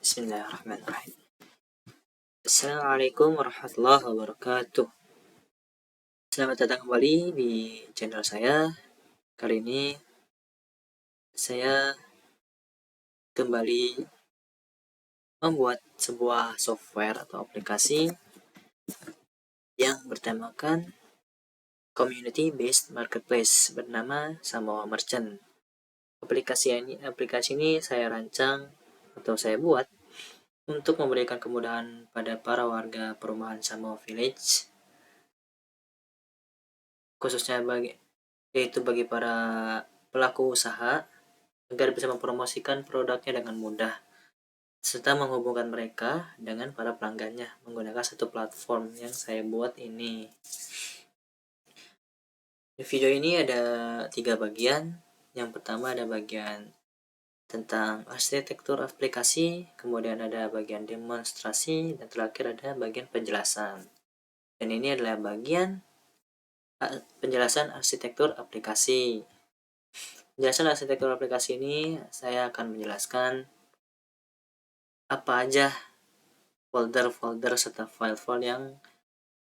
Bismillahirrahmanirrahim. Assalamualaikum warahmatullahi wabarakatuh. Selamat datang kembali di channel saya. Kali ini saya kembali membuat sebuah software atau aplikasi yang bertemakan community based marketplace bernama Samoa Merchant. Aplikasi ini saya rancang atau saya buat untuk memberikan kemudahan pada para warga perumahan Samoa Village, khususnya bagi para pelaku usaha agar bisa mempromosikan produknya dengan mudah serta menghubungkan mereka dengan para pelanggannya menggunakan satu platform yang saya buat ini. Di video ini ada 3 bagian. Yang pertama ada bagian tentang arsitektur aplikasi, kemudian ada bagian demonstrasi, dan terakhir ada bagian penjelasan. Dan ini adalah bagian penjelasan arsitektur aplikasi. Penjelasan arsitektur aplikasi ini saya akan menjelaskan apa aja folder-folder serta file-file yang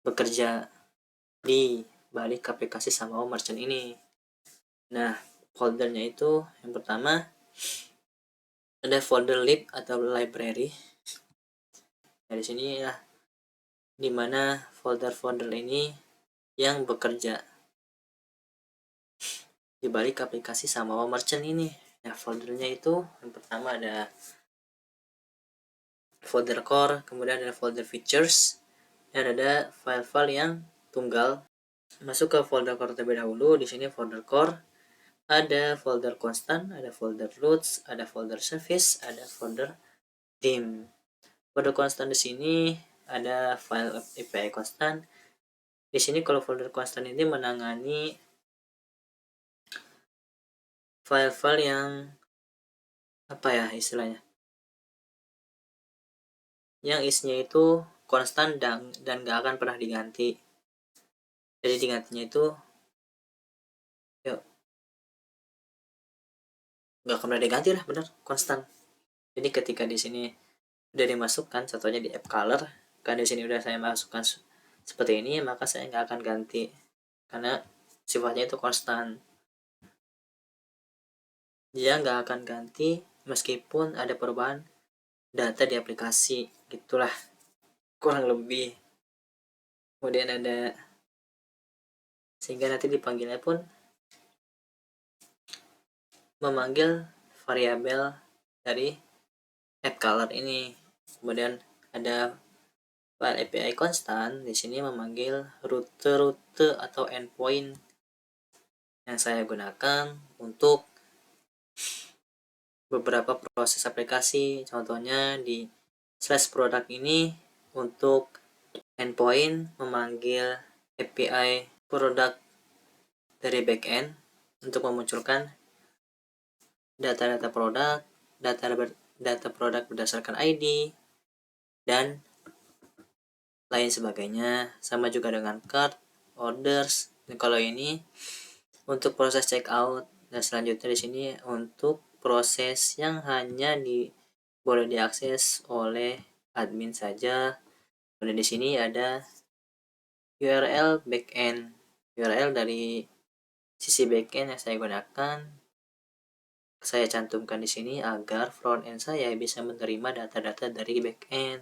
bekerja di balik aplikasi Samoa Merchant ini. Nah, foldernya itu yang pertama ada folder lib atau library. Dari sini ya, dimana folder-folder ini yang bekerja di balik aplikasi Samoa Merchant ini. Nah, foldernya itu yang pertama ada folder core, kemudian ada folder features, dan ada file-file yang tunggal. Masuk ke folder core terlebih dahulu. Di sini folder core ada folder constant, ada folder roots, ada folder service, ada folder theme. Folder constant di sini ada file API constant. Di sini kalau folder constant ini menangani file-file yang apa ya istilahnya, yang isinya itu konstan dan gak akan pernah diganti. Jadi digantinya itu gak akan pernah diganti lah, benar, konstan. Jadi ketika di sini udah dimasukkan, contohnya di app color, kan di sini udah saya masukkan seperti ini, maka saya nggak akan ganti karena sifatnya itu konstan. Dia nggak akan ganti meskipun ada perubahan data di aplikasi, gitulah kurang lebih. Kemudian ada sehingga nanti dipanggilnya pun memanggil variabel dari app color ini. Kemudian ada file API konstan, di sini memanggil rute atau endpoint yang saya gunakan untuk beberapa proses aplikasi. Contohnya di /product ini untuk endpoint memanggil API produk dari backend untuk memunculkan data-data produk, data produk berdasarkan ID, dan lain sebagainya. Sama juga dengan cart, orders. Dan kalau ini untuk proses checkout, dan selanjutnya di sini untuk proses yang hanya boleh diakses oleh admin saja. Kemudian di sini ada URL backend, URL dari sisi backend yang saya gunakan. Saya cantumkan di sini agar frontend saya bisa menerima data-data dari backend.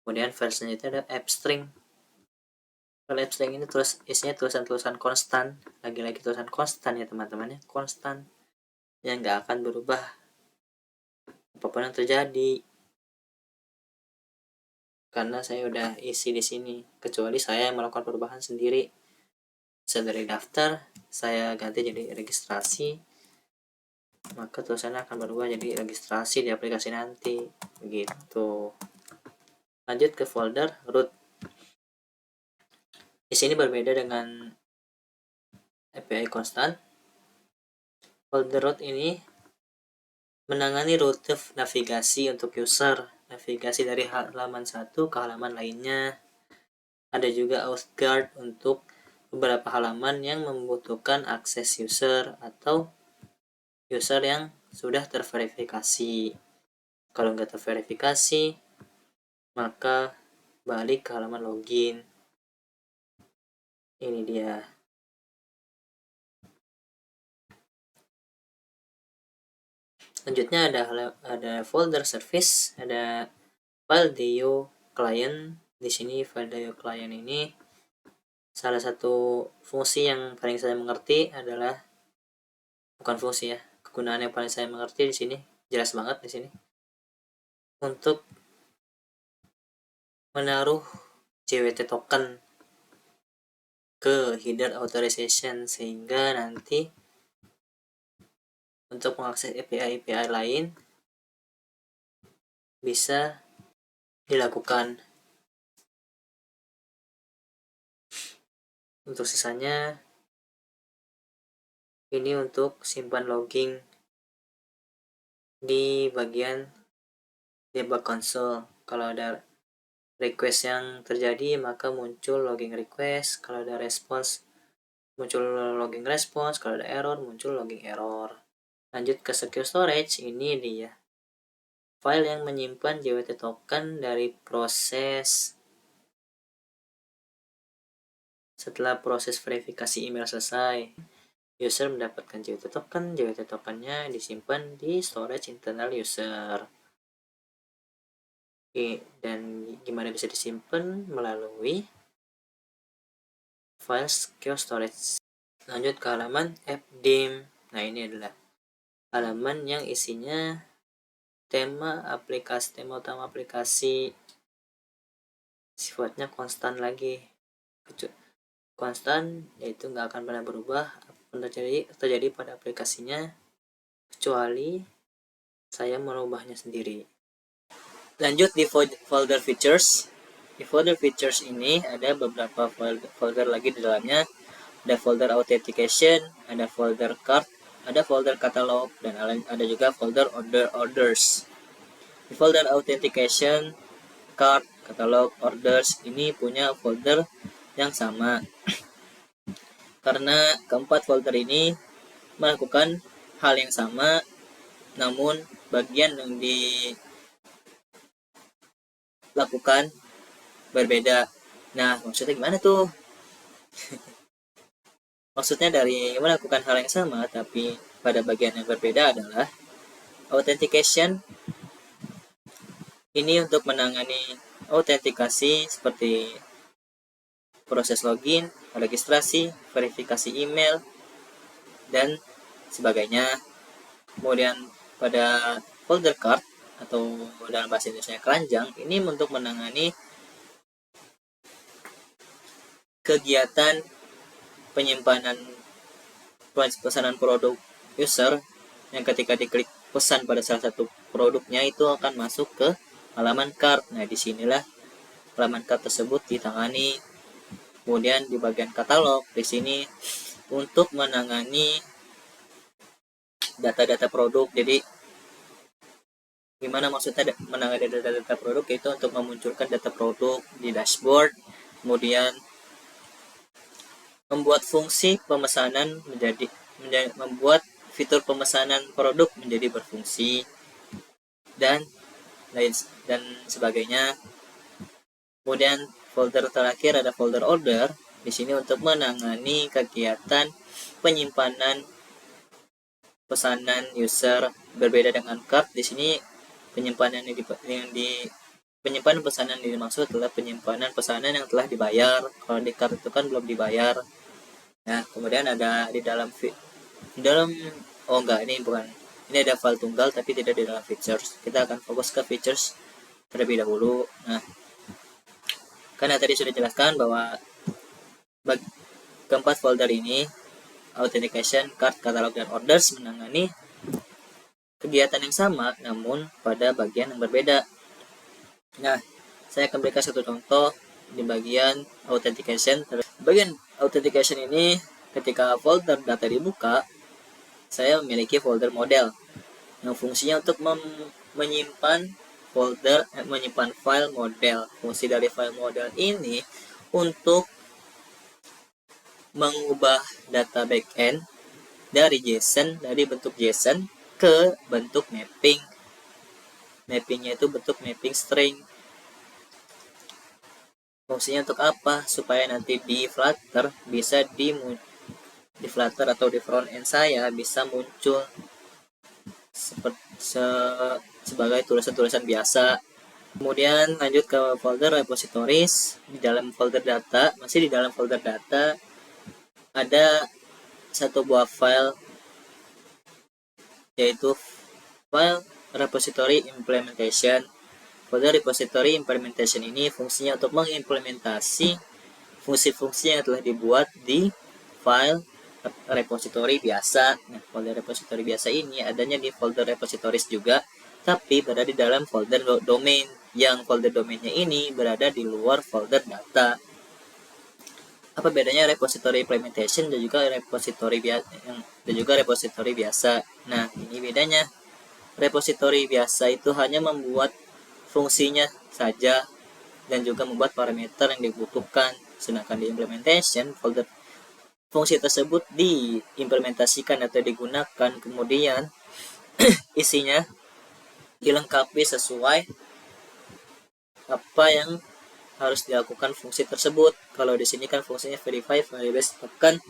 Kemudian versinya itu ada AppString. Kalau AppString ini isinya tulisan-tulisan konstan, lagi-lagi tulisan konstan ya teman-teman ya, konstan yang nggak akan berubah apapun yang terjadi karena saya udah isi di sini, kecuali saya melakukan perubahan sendiri. Bisa dari daftar saya ganti jadi registrasi, maka tulisannya akan berubah jadi registrasi di aplikasi nanti, begitu. Lanjut ke folder root. Di sini berbeda dengan API constant. Folder root ini menangani rute navigasi untuk user, navigasi dari halaman satu ke halaman lainnya. Ada juga AuthGuard untuk beberapa halaman yang membutuhkan akses user atau user yang sudah terverifikasi. Kalau nggak terverifikasi, maka balik ke halaman login. Ini dia. Selanjutnya ada folder service, ada file deo client. Di sini file deo client ini salah satu fungsi yang paling saya mengerti adalah, bukan fungsi ya, kegunaan yang paling saya mengerti di sini jelas banget di sini, untuk menaruh JWT token ke header authorization, sehingga nanti untuk mengakses API lain bisa dilakukan. Untuk sisanya ini untuk simpan logging di bagian debug console. Kalau ada request yang terjadi, maka muncul logging request. Kalau ada response, muncul logging response. Kalau ada error, muncul logging error. Lanjut ke secure storage. Ini dia file yang menyimpan JWT token dari proses. Setelah proses verifikasi email selesai, user mendapatkan JWT token. JWT tokennya disimpan di storage internal user. Oke, dan gimana bisa disimpan? Melalui file secure storage. Lanjut ke halaman fdim. Nah, ini adalah halaman yang isinya tema utama aplikasi, sifatnya konstan lagi. Konstan, yaitu nggak akan pernah berubah apapun terjadi pada aplikasinya, kecuali saya merubahnya sendiri. Lanjut di folder features. Di folder features ini ada beberapa folder lagi di dalamnya. Ada folder authentication, ada folder card, ada folder catalog, dan ada juga folder orders. Di folder authentication, card, catalog, orders ini punya folder yang sama. Karena keempat folder ini melakukan hal yang sama, namun bagian yang dilakukan berbeda. Nah, maksudnya gimana tuh? Maksudnya dari melakukan hal yang sama tapi pada bagian yang berbeda adalah authentication. Ini untuk menangani autentikasi seperti proses login, registrasi, verifikasi email, dan sebagainya. Kemudian pada folder card atau dalam bahasa Indonesia keranjang, ini untuk menangani kegiatan penyimpanan pesanan produk user yang ketika diklik pesan pada salah satu produknya itu akan masuk ke halaman cart. Nah, disinilah halaman cart tersebut ditangani. Kemudian di bagian katalog di sini untuk menangani data-data produk. Jadi gimana maksudnya menangani data-data produk? Itu untuk memunculkan data produk di dashboard, kemudian membuat fungsi pemesanan membuat fitur pemesanan produk menjadi berfungsi, dan lain dan sebagainya. Kemudian folder terakhir ada folder order. Di sini untuk menangani kegiatan penyimpanan pesanan user. Berbeda dengan cart, di sini penyimpanan penyimpanan pesanan yang dimaksud adalah penyimpanan pesanan yang telah dibayar. Kalau di cart itu kan belum dibayar. Nah, kemudian ada di dalam oh enggak, ini bukan. Ini ada file tunggal tapi tidak di dalam features. Kita akan fokus ke features terlebih dahulu. Nah, karena tadi sudah jelaskan bahwa keempat folder ini, authentication, card, catalog, dan orders, menangani kegiatan yang sama namun pada bagian yang berbeda. Nah, saya akan berikan satu contoh di bagian authentication. Bagian authentication ini, ketika folder data dibuka, saya memiliki folder model yang fungsinya untuk menyimpan file model. Fungsi dari file model ini untuk mengubah data backend dari JSON, dari bentuk JSON ke bentuk mapping mappingnya itu bentuk mapping string. Fungsinya untuk apa? Supaya nanti di Flutter bisa di Flutter atau di front end saya bisa muncul sebagai tulisan-tulisan biasa. Kemudian lanjut ke folder repositories. Di dalam folder data, masih di dalam folder data ada satu buah file, yaitu file repository implementation. Folder repository implementation ini fungsinya untuk mengimplementasi fungsi-fungsi yang telah dibuat di file repository biasa. Nah, folder repository biasa ini adanya di folder repositories juga, tapi berada di dalam folder domain, yang folder domainnya ini berada di luar folder data. Apa bedanya repository implementation dan juga repository biasa? Nah, ini bedanya. Repository biasa itu hanya membuat fungsinya saja dan juga membuat parameter yang dibutuhkan, sedangkan di implementation folder fungsi tersebut diimplementasikan atau digunakan, kemudian isinya dilengkapi sesuai apa yang harus dilakukan fungsi tersebut. Kalau di sini kan fungsinya verify Firebase token,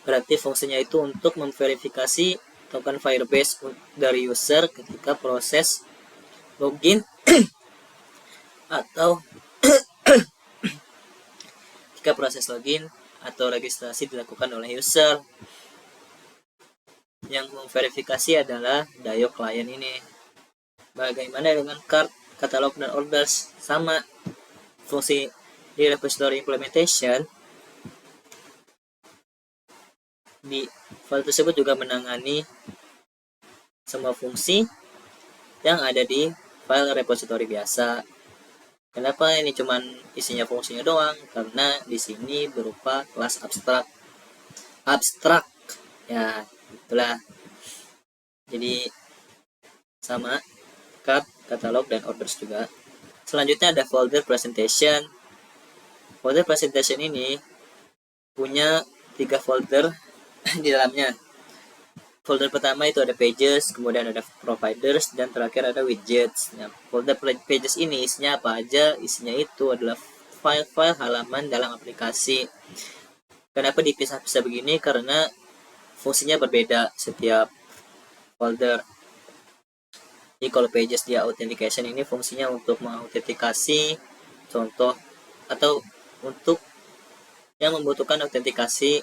berarti fungsinya itu untuk memverifikasi token Firebase dari user ketika proses login atau ketika proses login atau registrasi dilakukan oleh user. Yang memverifikasi adalah Dio client ini. Bagaimana dengan cart, catalog, dan orders? Sama fungsi di repository implementation. Di file tersebut juga menangani semua fungsi yang ada di file repository biasa. Kenapa ini cuman isinya fungsinya doang? Karena di sini berupa kelas abstrak. Ya, itulah. Jadi sama cart, catalog, dan orders juga. Selanjutnya ada folder presentation. Folder presentation ini punya 3 folder di dalamnya. Folder pertama itu ada pages, kemudian ada providers, dan terakhir ada widgets. Nah, folder pages ini isinya apa aja? Isinya itu adalah file-file halaman dalam aplikasi. Kenapa dipisah-pisah begini? Karena fungsinya berbeda setiap folder. Jadi kalau pages dia authentication ini fungsinya untuk mengautentikasi contoh atau untuk yang membutuhkan autentikasi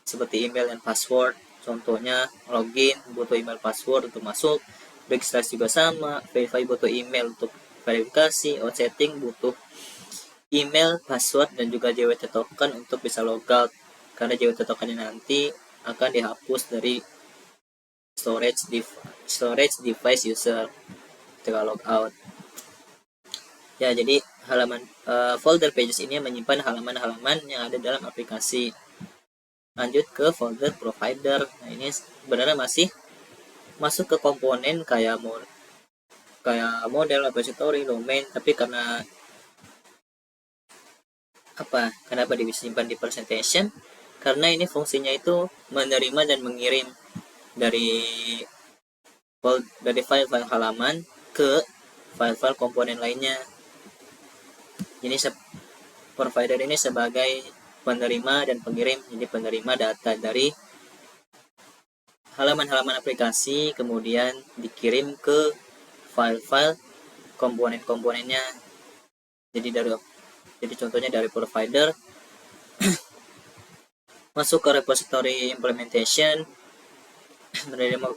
seperti email dan password. Contohnya login butuh email password untuk masuk, registrasi juga sama, verify butuh email untuk verifikasi, outsetting butuh email, password, dan juga JWT token untuk bisa logout, karena JWT token nanti akan dihapus dari storage device user ketika logout. Ya, jadi halaman folder pages ini menyimpan halaman-halaman yang ada dalam aplikasi. Lanjut ke folder provider. Nah, ini sebenarnya masih masuk ke komponen kayak model, repository, domain, tapi karena kenapa disimpan di presentation? Karena ini fungsinya itu menerima dan mengirim dari file-file halaman ke file-file komponen lainnya. Jadi provider ini sebagai penerima dan pengirim. Jadi penerima data dari halaman-halaman aplikasi kemudian dikirim ke file-file komponen-komponennya. Jadi contohnya dari provider masuk ke repository implementation, menerima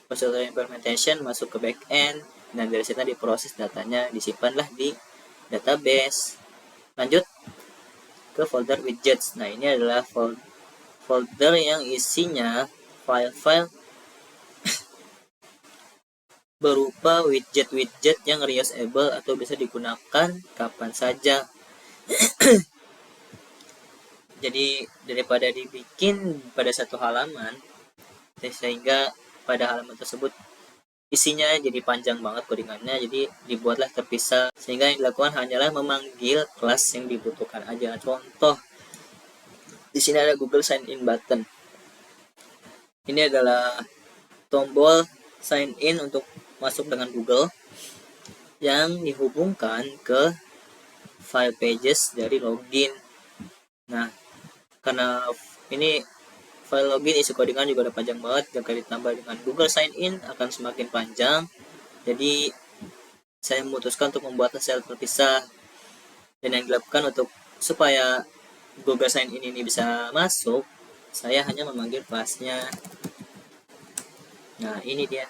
repository implementation masuk ke backend, dan dari sana diproses datanya, disimpanlah di database. Lanjut ke folder widgets. Nah, ini adalah folder yang isinya file-file berupa widget-widget yang reusable atau bisa digunakan kapan saja. Jadi daripada dibikin pada satu halaman sehingga pada halaman tersebut isinya jadi panjang banget codingannya, jadi dibuatlah terpisah, sehingga yang dilakukan hanyalah memanggil kelas yang dibutuhkan aja. Contoh di sini ada Google Sign In button. Ini adalah tombol sign in untuk masuk dengan Google. yang dihubungkan ke file pages dari login. Nah, karena ini file login isi codingan juga udah panjang banget, jika ditambah dengan Google Sign In akan semakin panjang. Jadi saya memutuskan untuk membuat file terpisah, dan yang dilakukan untuk supaya Google Sign In ini bisa masuk, saya hanya memanggil kelasnya. Nah, ini dia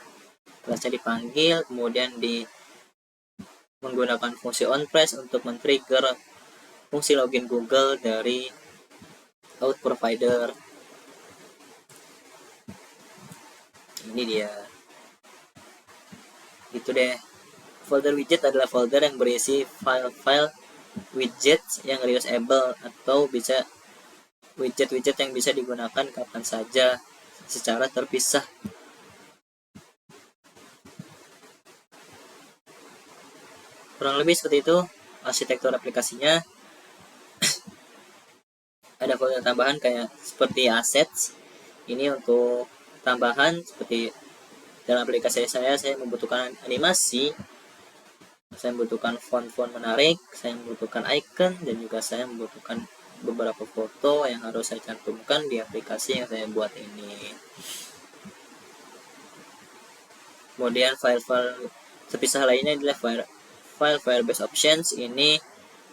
kelasnya dipanggil, kemudian menggunakan fungsi onPress untuk men-trigger fungsi login Google dari out provider. Ini dia. Itu deh. Folder widget adalah folder yang berisi file-file widget yang reusable atau bisa widget-widget yang bisa digunakan kapan saja secara terpisah. Kurang lebih seperti itu arsitektur aplikasinya. Ada folder tambahan kayak seperti assets. Ini untuk tambahan seperti dalam aplikasi saya membutuhkan animasi, saya membutuhkan font-font menarik, saya membutuhkan icon, dan juga saya membutuhkan beberapa foto yang harus saya cantumkan di aplikasi yang saya buat ini. Kemudian file-file terpisah lainnya adalah file Firebase Options. Ini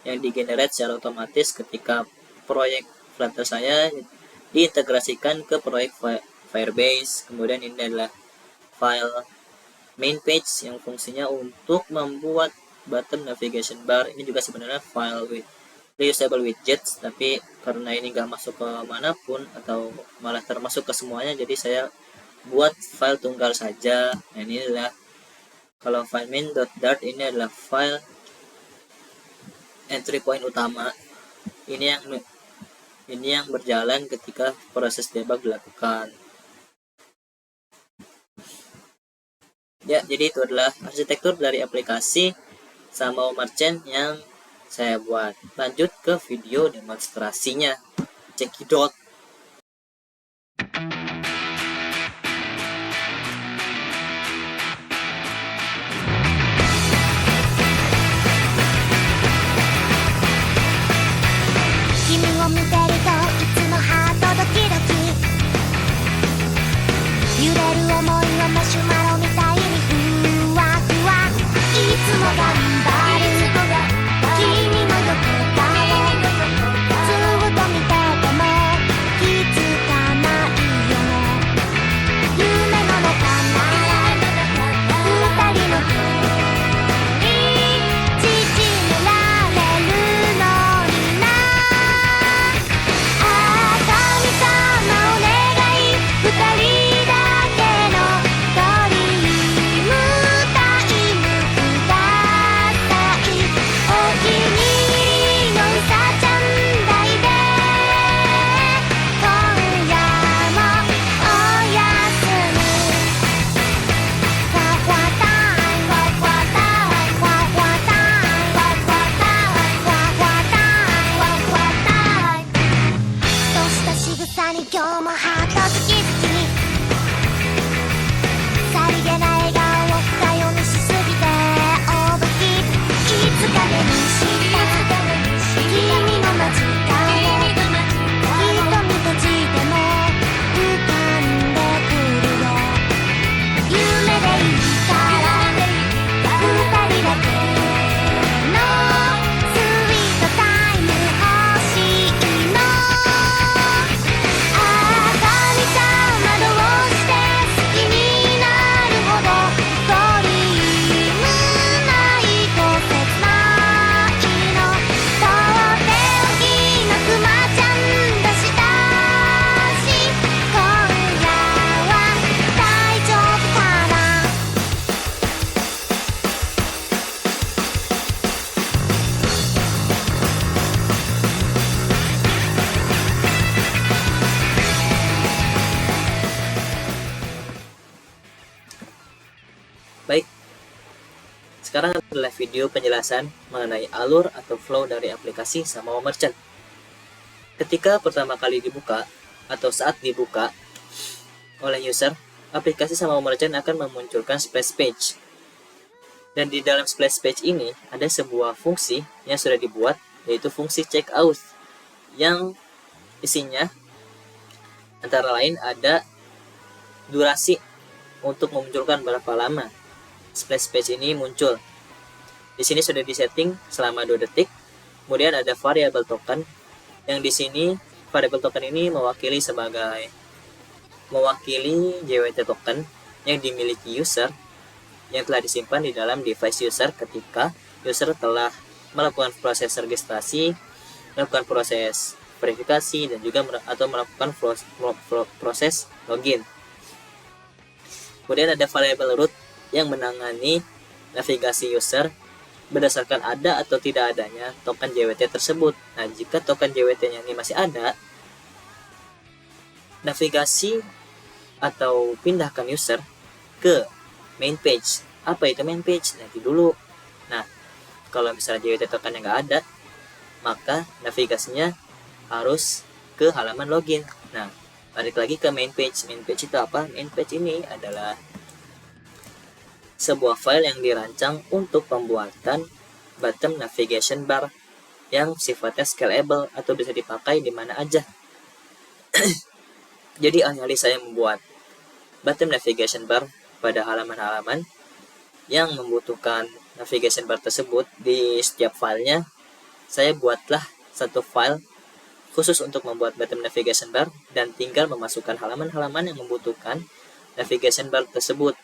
yang digenerate secara otomatis ketika proyek Flutter saya diintegrasikan ke proyek Firebase. Kemudian ini adalah file main page yang fungsinya untuk membuat button navigation bar. Ini juga sebenarnya file with reusable widgets, tapi karena ini nggak masuk ke manapun atau malah termasuk ke semuanya, jadi saya buat file tunggal saja. Nah, ini adalah kalau file main.dart, ini adalah file entry point utama. Ini yang berjalan ketika proses debug dilakukan. Ya, jadi itu adalah arsitektur dari aplikasi sama merchant yang saya buat. Lanjut ke video demonstrasinya. Cekidot. Baik, sekarang adalah video penjelasan mengenai alur atau flow dari aplikasi sama merchant. Ketika pertama kali dibuka atau saat dibuka oleh user, aplikasi sama merchant akan memunculkan splash page. Dan di dalam splash page ini ada sebuah fungsi yang sudah dibuat, yaitu fungsi checkout, yang isinya antara lain ada durasi untuk memunculkan berapa lama splash page ini muncul. Di sini sudah disetting selama 2 detik. Kemudian ada variable token, yang di sini variable token ini mewakili JWT token yang dimiliki user yang telah disimpan di dalam device user ketika user telah melakukan proses registrasi, melakukan proses verifikasi, dan juga melakukan proses login. Kemudian ada variable root yang menangani navigasi user berdasarkan ada atau tidak adanya token JWT tersebut. Nah, jika token JWT-nya ini masih ada, navigasi atau pindahkan user ke main page. Apa itu main page? Nanti dulu. Nah, kalau misalnya JWT token yang nggak ada, maka navigasinya harus ke halaman login. Nah, balik lagi ke main page. Main page itu apa? Main page ini adalah sebuah file yang dirancang untuk pembuatan bottom navigation bar yang sifatnya scalable atau bisa dipakai di mana aja. Jadi alih-alih saya membuat bottom navigation bar pada halaman-halaman yang membutuhkan navigation bar tersebut di setiap filenya, saya buatlah satu file khusus untuk membuat bottom navigation bar dan tinggal memasukkan halaman-halaman yang membutuhkan navigation bar tersebut.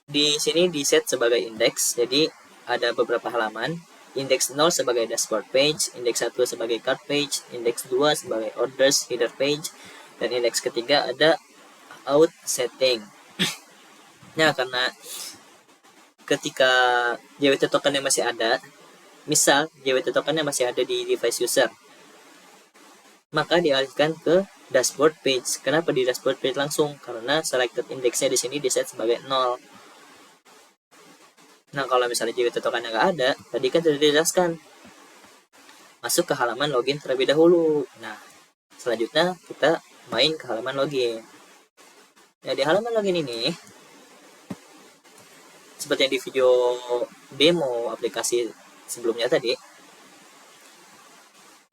Di sini di set sebagai indeks, jadi ada beberapa halaman. Indeks 0 sebagai dashboard page, indeks 1 sebagai cart page, indeks 2 sebagai orders header page, dan indeks ketiga ada out setting. Nah, karena ketika JWT tokennya masih ada, misal JWT tokennya masih ada di device user, maka dialihkan ke dashboard page. Kenapa di dashboard page langsung? Karena selected indexnya di sini diset sebagai 0. Nah, kalau misalnya JWT tokennya nggak ada, tadi kan sudah dijelaskan, masuk ke halaman login terlebih dahulu. Nah, selanjutnya kita main ke halaman login. Nah, di halaman login ini, seperti yang di video demo aplikasi sebelumnya tadi,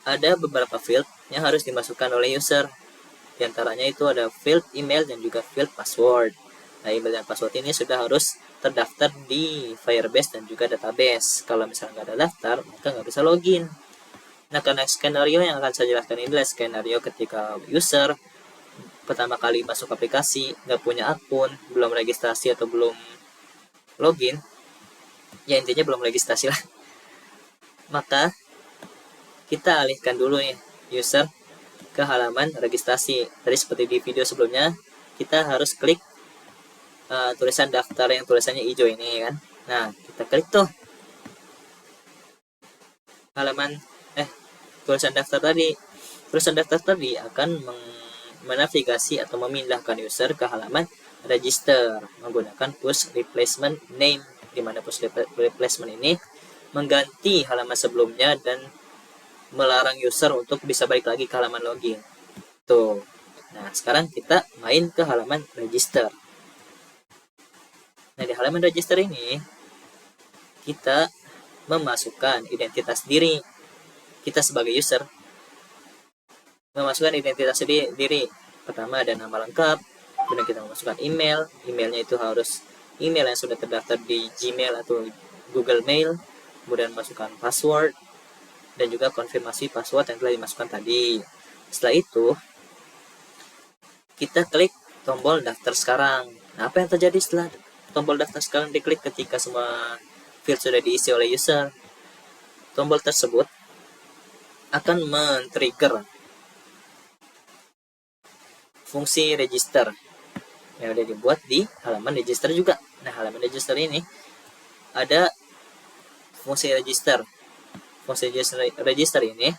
ada beberapa field yang harus dimasukkan oleh user. Di antaranya itu ada field email dan juga field password. Nah, email dan password ini sudah harus terdaftar di Firebase dan juga database. Kalau misalnya nggak ada daftar, maka nggak bisa login. Nah, karena skenario yang akan saya jelaskan ini adalah skenario ketika user pertama kali masuk aplikasi, nggak punya akun, belum registrasi atau belum login, ya intinya belum registrasi lah. Maka kita alihkan dulu nih user ke halaman registrasi. Tadi seperti di video sebelumnya, kita harus klik tulisan daftar yang tulisannya hijau ini kan. Nah, kita klik tuh halaman tulisan daftar tadi. Tulisan daftar tadi akan menavigasi atau memindahkan user ke halaman register menggunakan push replacement name, di mana push replacement ini mengganti halaman sebelumnya dan melarang user untuk bisa balik lagi ke halaman login. Tuh. Nah, sekarang kita main ke halaman register. Nah, di halaman register ini kita memasukkan identitas diri kita sebagai user. Memasukkan identitas diri. Pertama ada nama lengkap, kemudian kita memasukkan email. Emailnya itu harus email yang sudah terdaftar di Gmail atau Google Mail. Kemudian masukkan password dan juga konfirmasi password yang telah dimasukkan tadi. Setelah itu kita klik tombol daftar sekarang. Nah, apa yang terjadi setelah tombol daftar sekarang diklik ketika semua field sudah diisi oleh user? Tombol tersebut akan men-trigger fungsi register yang sudah dibuat di halaman register juga. Nah, halaman register ini ada fungsi register. Fungsi register ini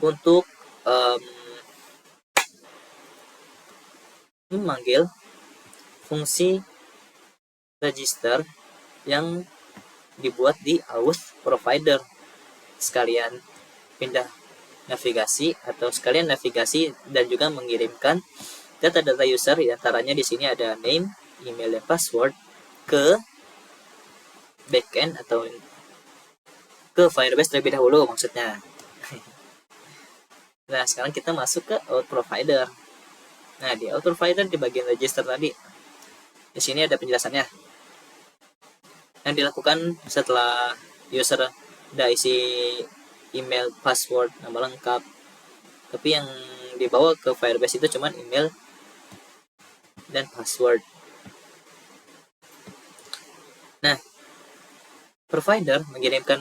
untuk memanggil fungsi register yang dibuat di auth provider, sekalian pindah navigasi atau sekalian navigasi dan juga mengirimkan data-data user. Di antaranya di sini ada name, email, dan password ke backend atau ke Firebase terlebih dahulu maksudnya. Nah, sekarang kita masuk ke out provider. Nah, di out provider di bagian register tadi, di sini ada penjelasannya. Yang dilakukan setelah user udah isi email, password, nama lengkap, tapi yang dibawa ke Firebase itu cuma email dan password. Nah, provider mengirimkan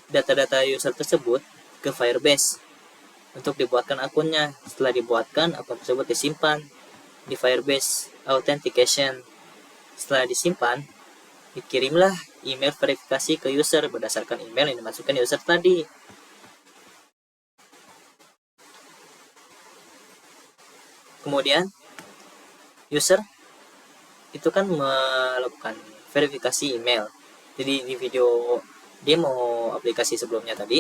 data-data user tersebut ke Firebase untuk dibuatkan akunnya. Setelah dibuatkan, akun tersebut disimpan di Firebase Authentication. Setelah disimpan, dikirimlah email verifikasi ke user berdasarkan email yang dimasukkan user tadi. Kemudian, user itu kan melakukan verifikasi email. Jadi di video demo aplikasi sebelumnya tadi,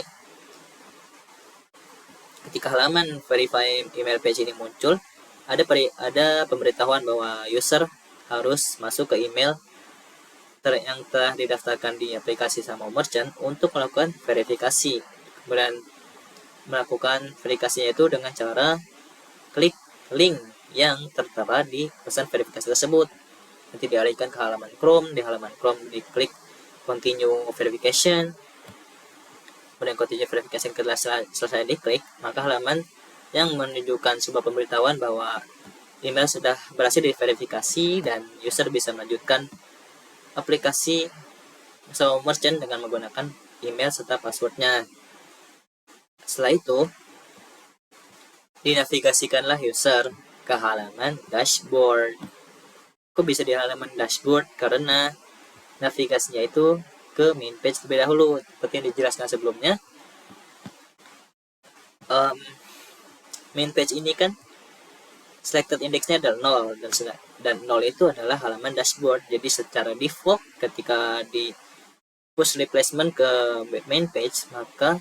ketika halaman verify email page ini muncul, ada pemberitahuan bahwa user harus masuk ke email yang telah didaftarkan di aplikasi sama merchant untuk melakukan verifikasi. Kemudian melakukan verifikasinya itu dengan cara klik link yang tertera di pesan verifikasi tersebut. Nanti dialihkan ke halaman Chrome. Di halaman Chrome diklik continue verification. Kemudian continue verification selesai diklik, maka halaman yang menunjukkan sebuah pemberitahuan bahwa email sudah berhasil diverifikasi dan user bisa melanjutkan aplikasi sama merchant dengan menggunakan email serta passwordnya. Setelah itu, dinavigasikanlah user ke halaman dashboard. Kok bisa di halaman dashboard? Karena navigasinya itu ke main page terlebih dahulu. Seperti yang dijelaskan sebelumnya, main page ini kan selected indexnya adalah 0 dan 0 itu adalah halaman dashboard. Jadi secara default ketika di push replacement ke main page, maka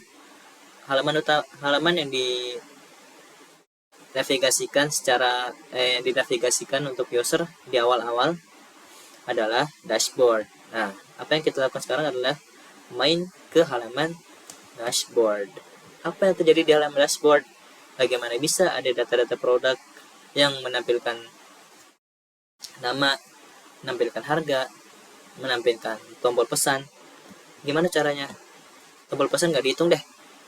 halaman yang dinavigasikan untuk user di awal-awal adalah dashboard. Nah, apa yang kita lakukan sekarang adalah main ke halaman dashboard. Apa yang terjadi di halaman dashboard? Bagaimana bisa ada data-data produk yang menampilkan nama, menampilkan harga, menampilkan tombol pesan. Gimana caranya? Tombol pesan nggak dihitung deh.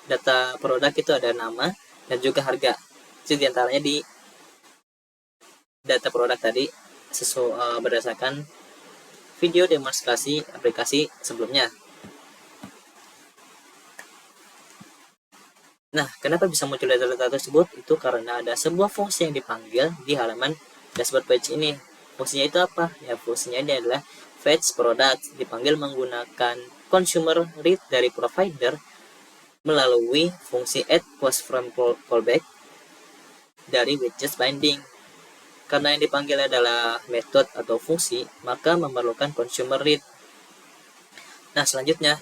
Data produk itu ada nama dan juga harga. Itu diantaranya di data produk tadi berdasarkan video demonstrasi aplikasi sebelumnya. Nah, kenapa bisa muncul data-data tersebut? Itu karena ada sebuah fungsi yang dipanggil di halaman dashboard page ini. Fungsinya itu apa? Ya, fungsinya ini adalah fetch product, dipanggil menggunakan consumer read dari provider melalui fungsi add post from callback dari widget binding. Karena yang dipanggil adalah method atau fungsi, maka memerlukan consumer read. Nah, selanjutnya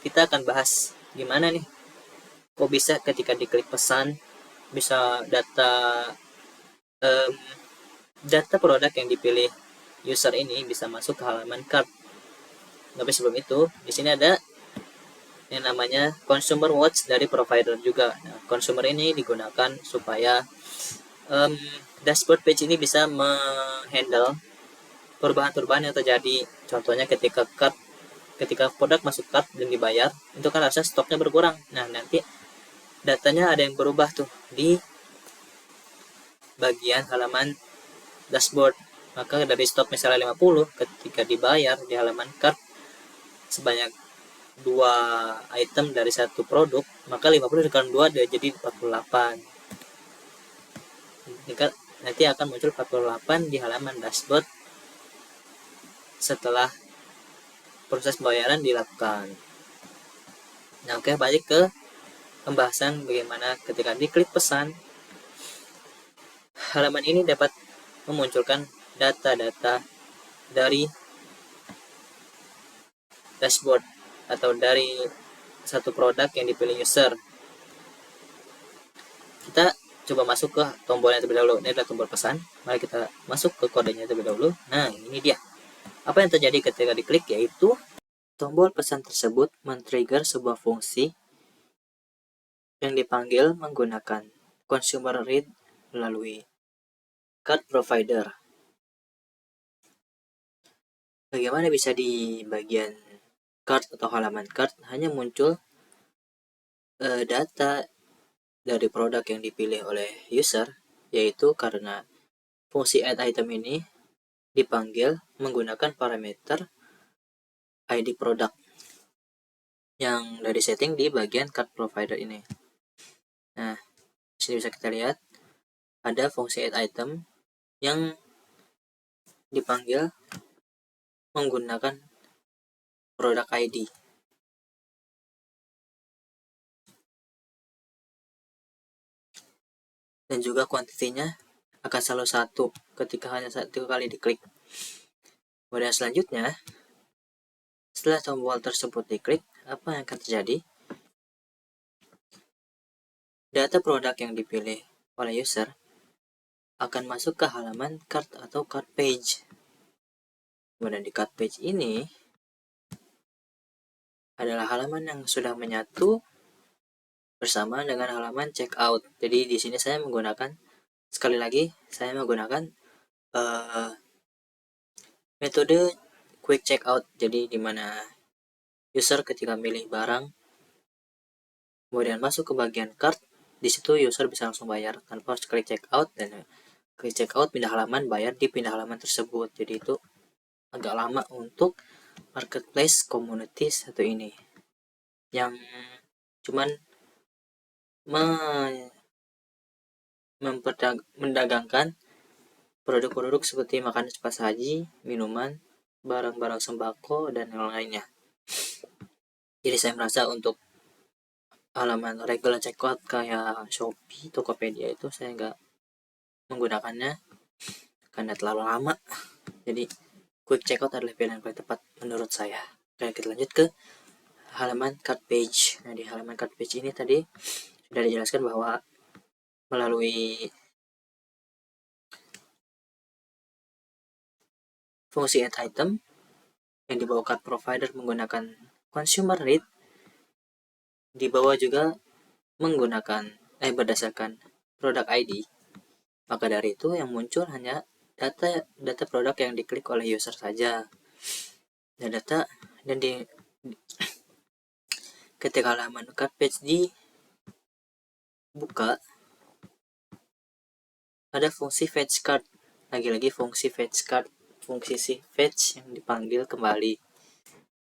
kita akan bahas gimana nih kok bisa ketika diklik pesan bisa data produk yang dipilih user ini bisa masuk ke halaman cart. Tapi sebelum itu di sini ada yang namanya consumer watch dari provider juga. Nah, consumer ini digunakan supaya dashboard page ini bisa menghandle perubahan-perubahan yang terjadi. Contohnya ketika produk masuk cart dan dibayar, itu kan harusnya stoknya berkurang. Nah, nanti datanya ada yang berubah tuh di bagian halaman dashboard. Maka dari stok misalnya 50, ketika dibayar di halaman cart sebanyak 2 item dari satu produk, maka 50 dikali 2 jadi 48. Nanti akan muncul 48 di halaman dashboard setelah proses pembayaran dilakukan. Nah, oke, balik ke pembahasan bagaimana ketika diklik pesan, halaman ini dapat memunculkan data-data dari dashboard atau dari satu produk yang dipilih user. Kita coba masuk ke tombolnya terlebih dahulu. Ini adalah tombol pesan. Mari kita masuk ke kodenya terlebih dahulu. Nah, ini dia. Apa yang terjadi ketika diklik, yaitu tombol pesan tersebut men-trigger sebuah fungsi yang dipanggil menggunakan consumer read melalui card provider. Bagaimana bisa di bagian card atau halaman card hanya muncul data dari produk yang dipilih oleh user, yaitu karena fungsi add item ini dipanggil menggunakan parameter ID produk yang dari setting di bagian card provider ini. Nah, di sini bisa kita lihat ada fungsi add item yang dipanggil menggunakan produk ID. Dan juga kuantitinya akan selalu 1 ketika hanya 1 kali diklik. Kemudian selanjutnya, setelah tombol tersebut diklik, apa yang akan terjadi? Data produk yang dipilih oleh user akan masuk ke halaman cart atau cart page. Kemudian di cart page ini adalah halaman yang sudah menyatu bersama dengan halaman checkout. Jadi di sini saya menggunakan, sekali lagi saya menggunakan metode quick checkout. Jadi di mana user ketika milih barang kemudian masuk ke bagian cart, di situ user bisa langsung bayar tanpa harus klik checkout, dan klik checkout pindah halaman, bayar di pindah halaman tersebut. Jadi itu agak lama untuk marketplace community satu ini yang cuman mendagangkan produk-produk seperti makanan cepat saji, minuman, barang-barang sembako, dan yang lainnya. Jadi saya merasa untuk halaman regular checkout kayak Shopee, Tokopedia itu saya nggak menggunakannya karena terlalu lama. Jadi quick checkout adalah pilihan paling tepat menurut saya. Oke, kita lanjut ke halaman cart page. Nah, di halaman cart page ini tadi sudah dijelaskan bahwa melalui fungsi add item yang dibawa card provider menggunakan consumer read, dibawa juga menggunakan berdasarkan produk ID. Maka dari itu yang muncul hanya data produk yang diklik oleh user saja. Dan ketika halaman cart page dibuka, ada fungsi fetch card. Lagi-lagi fungsi fetch card, fungsi si fetch yang dipanggil kembali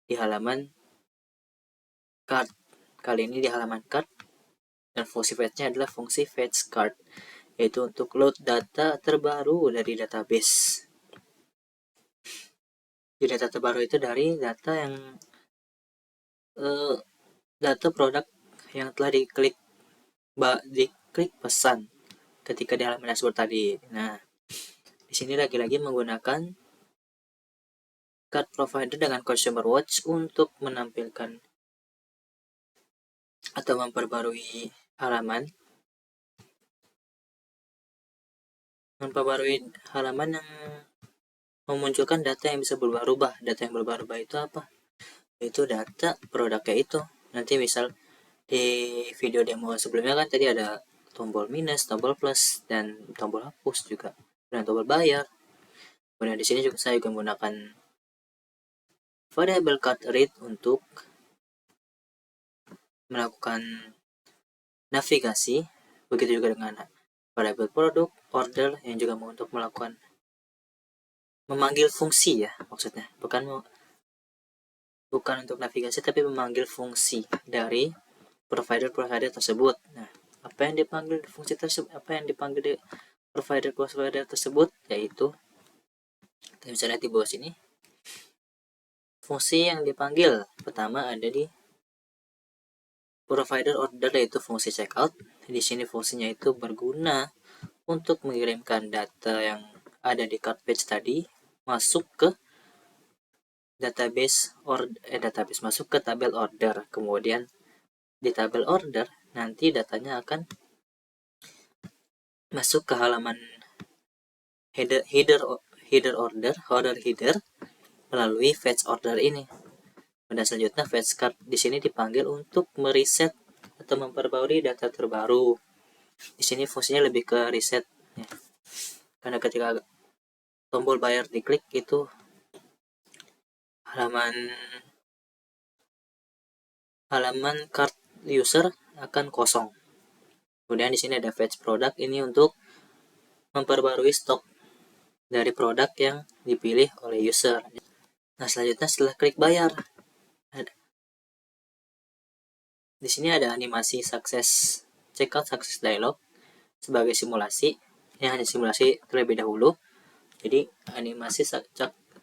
di halaman card. Kali ini di halaman card, dan fungsi fetch-nya adalah fungsi fetch card, yaitu untuk load data terbaru dari database. Di data terbaru itu dari data yang data produk yang telah diklik pesan ketika di halaman dashboard tadi. Nah, di sini lagi-lagi menggunakan card provider dengan consumer watch untuk menampilkan atau memperbarui halaman yang memunculkan data yang bisa berubah-ubah. Data yang berubah-ubah itu apa? Itu data produknya itu. Nanti misal di video demo sebelumnya kan tadi ada tombol minus, tombol plus, dan tombol hapus juga, dan tombol bayar. Kemudian di sini juga saya menggunakan variable card read untuk melakukan navigasi. Begitu juga dengan variable produk order yang juga untuk melakukan memanggil fungsi, ya maksudnya bukan untuk navigasi tapi memanggil fungsi dari provider tersebut. Nah, apa yang dipanggil fungsi tersebut, apa yang dipanggil di provider tersebut, yaitu kita bisa lihat di bawah sini. Fungsi yang dipanggil pertama ada di provider order, yaitu fungsi checkout. Di sini fungsinya itu berguna untuk mengirimkan data yang ada di cart page tadi masuk ke database masuk ke tabel order. Kemudian di tabel order nanti datanya akan masuk ke halaman header order header melalui fetch order ini. Pada selanjutnya fetch card di sini dipanggil untuk mereset atau memperbarui data terbaru. Di sini fungsinya lebih ke reset ya. Karena ketika tombol bayar diklik itu halaman card user akan kosong. Kemudian di sini ada fetch product, ini untuk memperbarui stok dari produk yang dipilih oleh user. Nah, selanjutnya setelah klik bayar, di sini ada animasi checkout success dialog sebagai simulasi. Ini hanya simulasi terlebih dahulu. Jadi animasi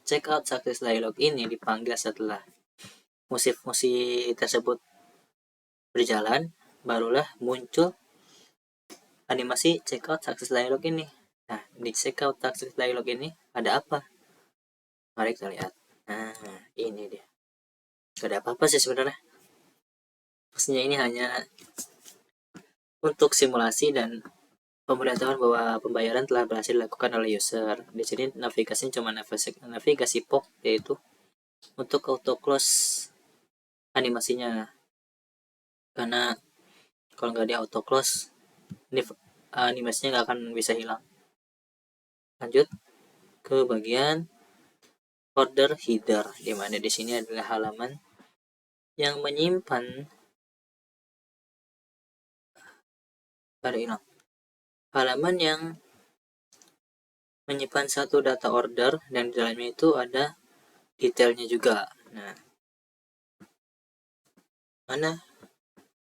checkout success dialog ini dipanggil setelah fungsi tersebut berjalan, barulah muncul animasi checkout success dialog ini. Nah, di checkout success dialog ini ada apa? Mari kita lihat. Nah, ini dia. Gak ada apa-apa sih sebenarnya. Maksudnya ini hanya untuk simulasi dan pemberitahuan bahwa pembayaran telah berhasil dilakukan oleh user. Di sini navigasinya cuma navigasi pop, yaitu untuk auto close animasinya. Karena kalau nggak di auto close, ini animasinya nggak akan bisa hilang. Lanjut ke bagian order header, di mana di sini adalah halaman yang menyimpan halaman yang menyimpan satu data order dan di dalamnya itu ada detailnya juga. Nah, mana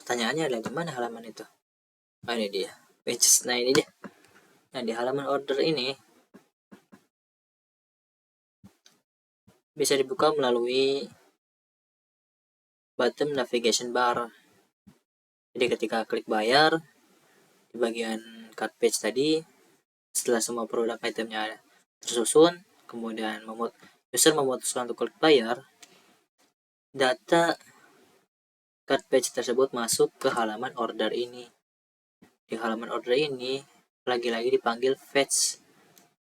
pertanyaannya adalah di mana halaman itu? Nah, ini dia pages. Nah, ini dia. Nah, di halaman order ini bisa dibuka melalui button navigation bar. Jadi ketika klik bayar di bagian cart page tadi, setelah semua produk itemnya tersusun, kemudian user memutuskan untuk klik bayar, data cart page tersebut masuk ke halaman order ini. Di halaman order ini lagi-lagi dipanggil fetch,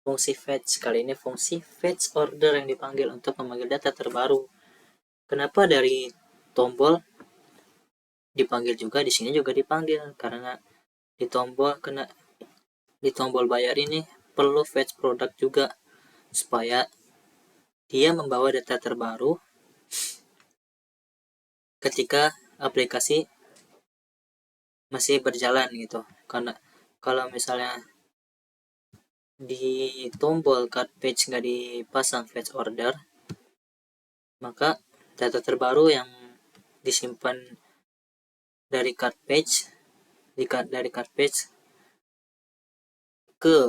fungsi fetch. Kali ini fungsi fetch order yang dipanggil untuk memanggil data terbaru. Kenapa dari tombol dipanggil juga, di sini juga dipanggil? Karena di tombol bayar ini perlu fetch product juga supaya dia membawa data terbaru ketika aplikasi masih berjalan gitu. Karena kalau misalnya di tombol cart page nggak dipasang fetch order, maka data terbaru yang disimpan dari cart page ke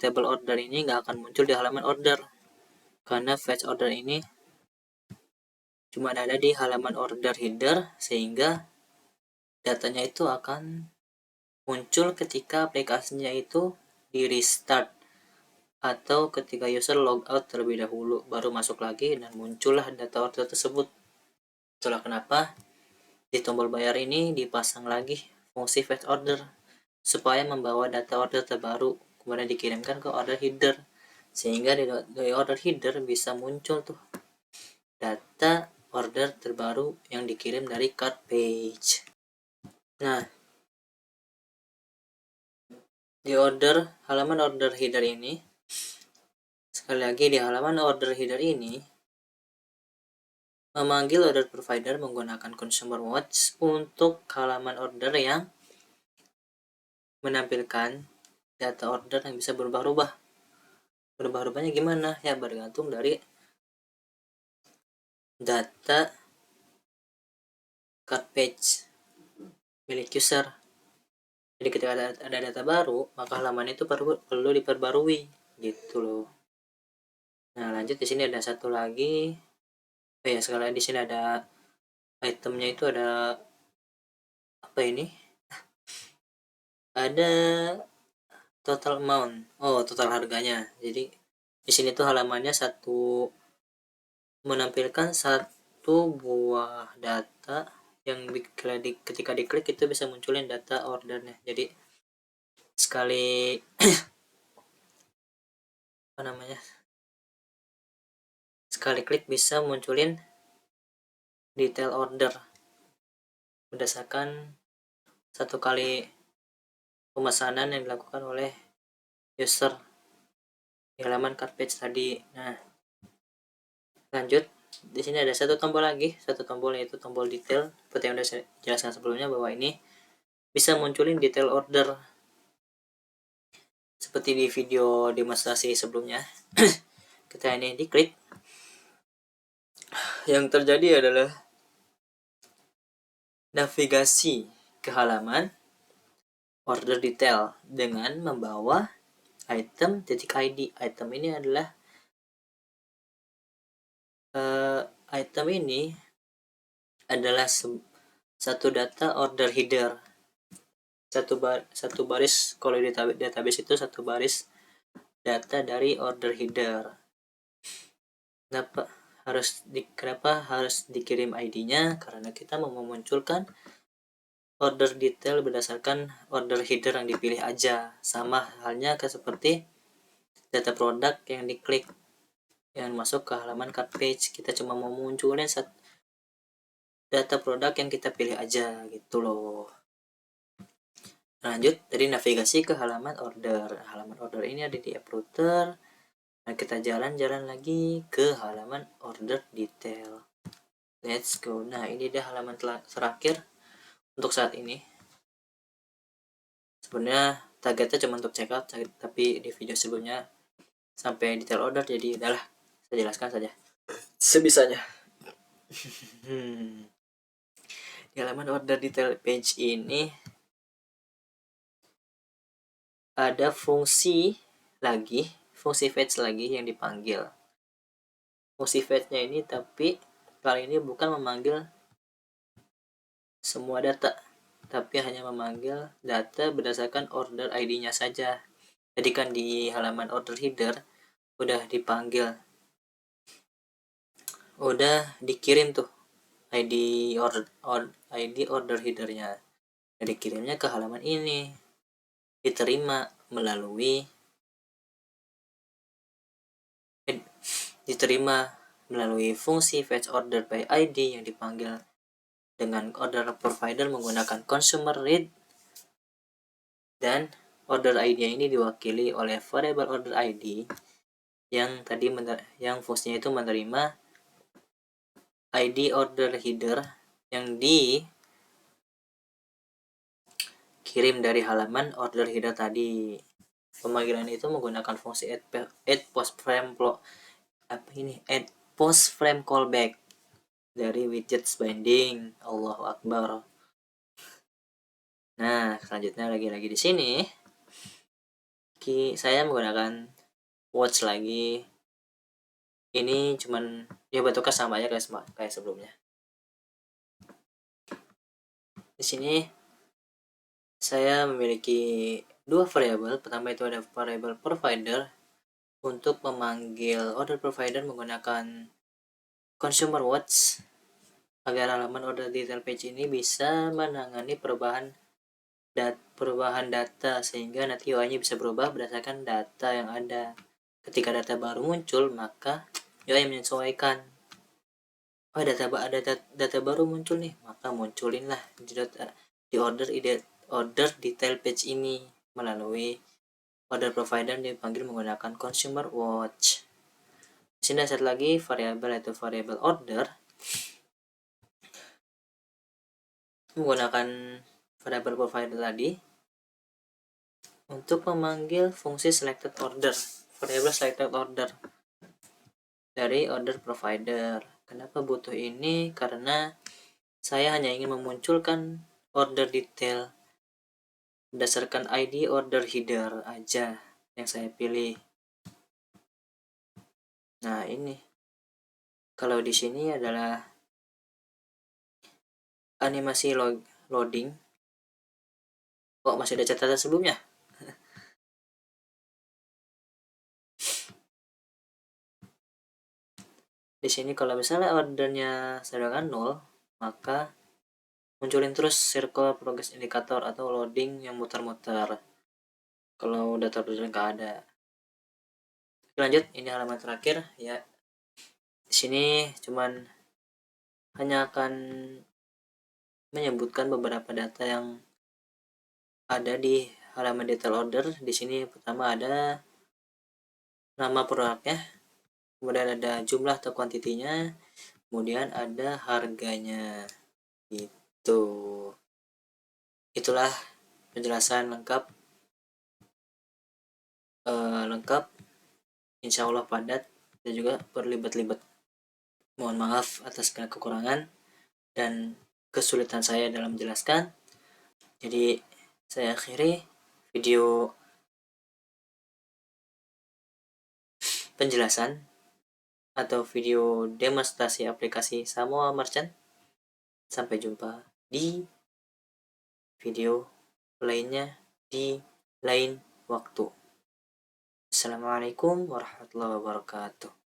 table order ini nggak akan muncul di halaman order, karena fetch order ini cuma ada di halaman order header, sehingga datanya itu akan muncul ketika aplikasinya itu di restart atau ketika user logout terlebih dahulu, baru masuk lagi dan muncullah data order tersebut. Itulah kenapa di tombol bayar ini dipasang lagi fungsi fetch order supaya membawa data order terbaru kemudian dikirimkan ke order header, sehingga di order header bisa muncul tuh data order terbaru yang dikirim dari cart page. Nah, di halaman order header ini, sekali lagi di halaman order header ini memanggil order provider menggunakan consumer watch untuk halaman order yang menampilkan data order yang bisa berubah-ubah. Berubah-ubahnya gimana? Ya bergantung dari data cart page milik user. Jadi ketika ada data baru, maka halaman itu perlu diperbarui gitu loh. Nah, lanjut di sini ada satu lagi. Oh ya, sekali di sini ada itemnya, itu ada apa ini? Ada total amount. Oh, total harganya. Jadi di sini tuh halamannya menampilkan satu buah data yang ketika diklik itu bisa munculin data ordernya. Jadi sekali sekali klik bisa munculin detail order berdasarkan satu kali pemesanan yang dilakukan oleh user di halaman cart page tadi. Nah, lanjut, di sini ada satu tombol lagi, satu tombol yaitu tombol detail. Seperti yang sudah saya jelaskan sebelumnya bahwa ini bisa munculin detail order seperti di video demonstrasi sebelumnya. Kita ini diklik, yang terjadi adalah navigasi ke halaman order detail dengan membawa item.id. Item ini adalah satu data order header, satu baris. Kalau di database itu satu baris data dari order header. Kenapa harus dikirim ID-nya? Karena kita mau memunculkan order detail berdasarkan order header yang dipilih aja. Sama halnya seperti data produk yang diklik yang masuk ke halaman cart page. Kita cuma mau munculin data produk yang kita pilih aja gitu loh. Lanjut, dari navigasi ke halaman order. Halaman order ini ada di app router. Nah, kita jalan-jalan lagi ke halaman order detail. Let's go. Nah, ini dia halaman terakhir untuk saat ini. Sebenarnya targetnya cuma untuk checkout, tapi di video sebelumnya sampai detail order, jadi udahlah, saya jelaskan saja sebisanya. Di halaman order detail page ini ada fungsi fetch lagi yang dipanggil. Fungsi fetch-nya ini tapi kali ini bukan memanggil semua data, tapi hanya memanggil data berdasarkan order ID-nya saja. Jadi kan di halaman order header udah dipanggil, udah dikirim tuh ID order headernya. Jadi kirimnya ke halaman ini, diterima melalui fungsi fetch order by ID yang dipanggil dengan order provider menggunakan consumer read, dan order ID ini diwakili oleh variable order ID yang fungsinya itu menerima ID order header yang dikirim dari halaman order header tadi. Pemanggilan itu menggunakan fungsi add post frame callback dari widgets binding. Allahu Akbar. Nah, selanjutnya lagi di sini saya menggunakan watch lagi. Ini cuman ya bentuknya sama aja kayak sebelumnya. Di sini saya memiliki dua variabel. Pertama itu ada variabel provider untuk memanggil order provider menggunakan consumer watch agar halaman order detail page ini bisa menangani perubahan data sehingga nanti UI-nya bisa berubah berdasarkan data yang ada. Ketika data baru muncul, maka UI menyesuaikan. Ada data baru muncul nih, maka munculinlah di order detail page ini melalui order provider dipanggil menggunakan consumer watch. Di sini ada satu lagi variabel yaitu variabel order menggunakan variabel provider tadi untuk memanggil fungsi selected order, variabel selected order dari order provider. Kenapa butuh ini? Karena saya hanya ingin memunculkan order detail berdasarkan ID order header aja yang saya pilih. Nah, ini kalau di sini adalah animasi loading. Kok masih ada catatan sebelumnya? Di sini kalau misalnya ordernya sedangkan 0, maka munculin terus circle progress indicator atau loading yang muter-muter. kalau data order nggak ada. Lanjut, ini halaman terakhir ya. Di sini cuman hanya akan menyebutkan beberapa data yang ada di halaman detail order. Di sini pertama ada nama produknya, kemudian ada jumlah atau kuantitinya, kemudian ada harganya. Itu. Itulah penjelasan lengkap, insya Allah padat dan juga berlibat-libat. Mohon maaf atas segala kekurangan dan kesulitan saya dalam menjelaskan. Jadi saya akhiri video penjelasan atau video demonstrasi aplikasi Samoa Merchant. Sampai jumpa di video lainnya di lain waktu. Assalamualaikum warahmatullahi wabarakatuh.